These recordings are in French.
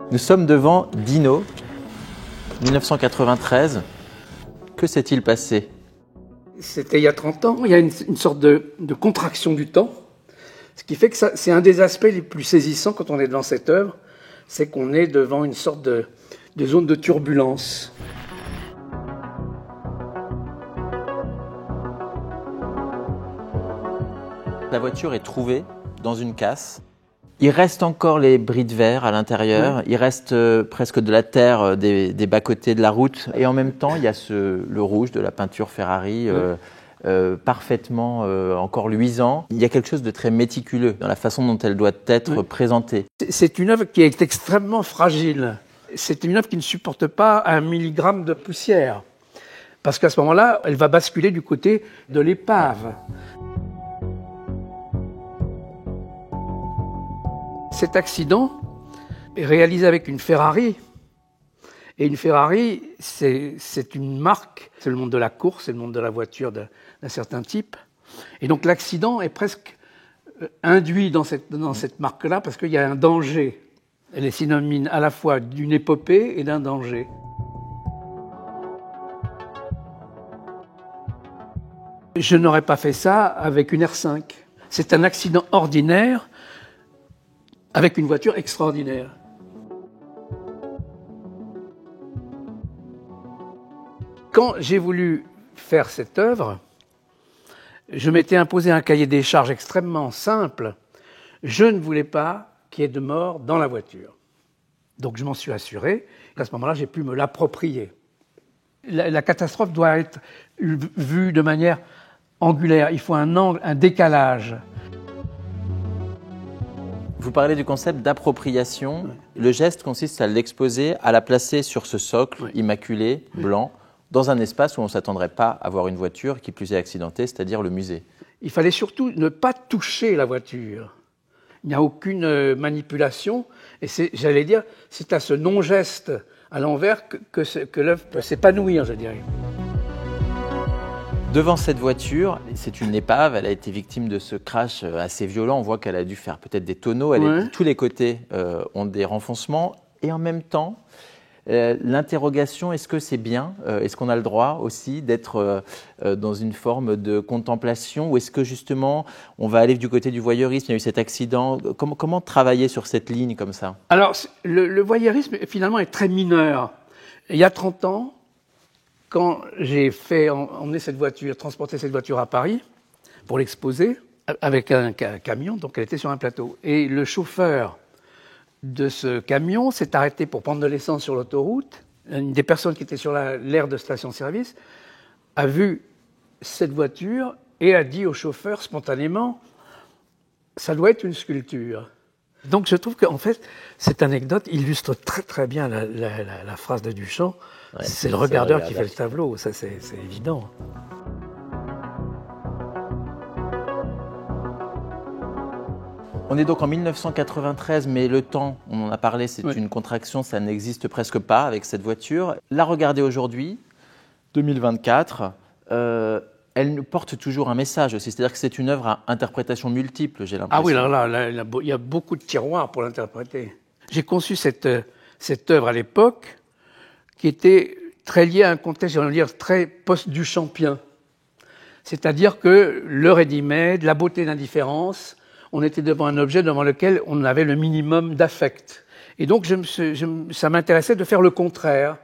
Nous sommes devant Dino, 1993. Que s'est-il passé? C'était il y a 30 ans, il y a une sorte de contraction du temps, ce qui fait que c'est un des aspects les plus saisissants quand on est devant cette œuvre, c'est qu'on est devant une sorte de zone de turbulence. La voiture est trouvée dans une casse. Il reste encore les bris de verre à l'intérieur, il reste presque de la terre des bas-côtés de la route. Et en même temps, il y a le rouge de la peinture Ferrari, parfaitement encore luisant. Il y a quelque chose de très méticuleux dans la façon dont elle doit être présentée. C'est une œuvre qui est extrêmement fragile. C'est une œuvre qui ne supporte pas 1 milligramme de poussière. Parce qu'à ce moment-là, elle va basculer du côté de l'épave. Cet accident est réalisé avec une Ferrari. Et une Ferrari, c'est une marque, c'est le monde de la course, c'est le monde de la voiture d'un certain type. Et donc l'accident est presque induit dans cette marque-là parce qu'il y a un danger. Elle est synonyme à la fois d'une épopée et d'un danger. Je n'aurais pas fait ça avec une R5. C'est un accident ordinaire avec une voiture extraordinaire. Quand j'ai voulu faire cette œuvre, je m'étais imposé un cahier des charges extrêmement simple. Je ne voulais pas qu'il y ait de mort dans la voiture. Donc je m'en suis assuré. À ce moment-là, j'ai pu me l'approprier. La catastrophe doit être vue de manière angulaire. Il faut un angle, un décalage. Vous parlez du concept d'appropriation. Oui. Le geste consiste à l'exposer, à la placer sur ce socle immaculé, blanc, dans un espace où on ne s'attendrait pas à voir une voiture qui plus est accidentée, c'est-à-dire le musée. Il fallait surtout ne pas toucher la voiture. Il n'y a aucune manipulation. Et j'allais dire, c'est à ce non-geste à l'envers que l'œuvre peut s'épanouir, je dirais. Devant cette voiture, c'est une épave, elle a été victime de ce crash assez violent. On voit qu'elle a dû faire peut-être des tonneaux. Tous les côtés ont des renfoncements. Et en même temps, l'interrogation, est-ce que c'est bien? Est-ce qu'on a le droit aussi d'être dans une forme de contemplation? Ou est-ce que justement, on va aller du côté du voyeurisme? Il y a eu cet accident. Comment travailler sur cette ligne comme ça? Alors, le voyeurisme, finalement, est très mineur. Il y a 30 ans, quand j'ai fait transporter cette voiture à Paris pour l'exposer avec un camion, donc elle était sur un plateau. Et le chauffeur de ce camion s'est arrêté pour prendre de l'essence sur l'autoroute. Une des personnes qui était sur l'aire de station-service a vu cette voiture et a dit au chauffeur spontanément « ça doit être une sculpture ». Donc je trouve qu'en fait, cette anecdote illustre très très bien la phrase de Duchamp. Ouais, c'est le regardeur qui fait le tableau, ça c'est évident. On est donc en 1993, mais le temps, on en a parlé, c'est une contraction, ça n'existe presque pas avec cette voiture. La regarder aujourd'hui, 2024, elle nous porte toujours un message aussi, c'est-à-dire que c'est une œuvre à interprétation multiple, j'ai l'impression. Ah oui, là, il y a beaucoup de tiroirs pour l'interpréter. J'ai conçu cette œuvre à l'époque qui était très liée à un contexte, j'allais dire, très post-duchampien. C'est-à-dire que le ready-made, la beauté d'indifférence, on était devant un objet devant lequel on avait le minimum d'affect. Et donc, ça m'intéressait de faire le contraire,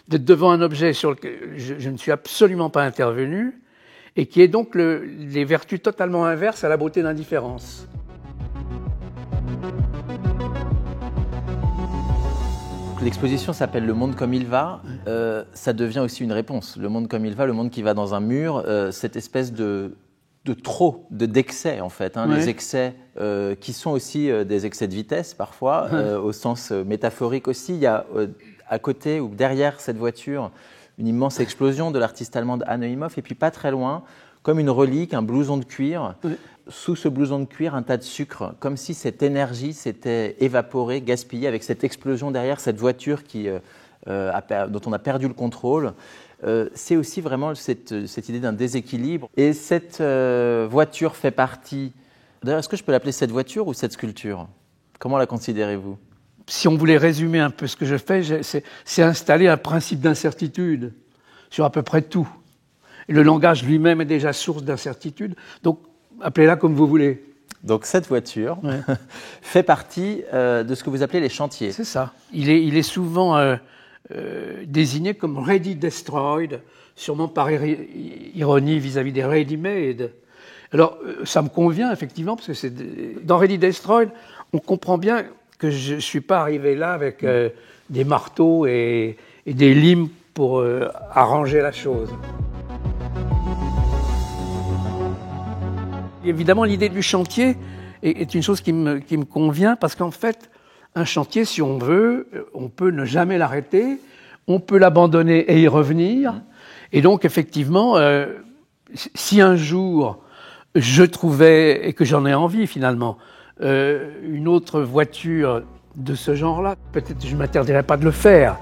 d'être devant un objet sur lequel je ne suis absolument pas intervenu, et qui est donc les vertus totalement inverses à la beauté d'indifférence. L'exposition s'appelle Le monde comme il va. Ça devient aussi une réponse. Le monde comme il va, le monde qui va dans un mur, cette espèce de trop, d'excès en fait. Les excès qui sont aussi des excès de vitesse parfois, au sens métaphorique aussi. Il y a à côté ou derrière cette voiture une immense explosion de l'artiste allemande Anne Imhoff, et puis pas très loin, comme une relique, un blouson de cuir. Sous ce blouson de cuir, un tas de sucre, comme si cette énergie s'était évaporée, gaspillée, avec cette explosion derrière, cette voiture dont on a perdu le contrôle. C'est aussi vraiment cette idée d'un déséquilibre. Et cette voiture fait partie... D'ailleurs, est-ce que je peux l'appeler cette voiture ou cette sculpture? Comment la considérez-vous? si on voulait résumer un peu ce que je fais, c'est installer un principe d'incertitude sur à peu près tout. Et le langage lui-même est déjà source d'incertitude, donc appelez-la comme vous voulez. Donc cette voiture fait partie de ce que vous appelez les chantiers. C'est ça. Il est souvent désigné comme ready destroyed, sûrement par ironie vis-à-vis des ready-made. Alors ça me convient effectivement, parce que dans ready destroyed, on comprend bien que je ne suis pas arrivé là avec des marteaux et des limes pour arranger la chose. Évidemment, l'idée du chantier est une chose qui me convient, parce qu'en fait, un chantier, si on veut, on peut ne jamais l'arrêter, on peut l'abandonner et y revenir. Et donc, effectivement, si un jour je trouvais, et que j'en ai envie finalement, une autre voiture de ce genre-là, peut-être je ne m'interdirais pas de le faire.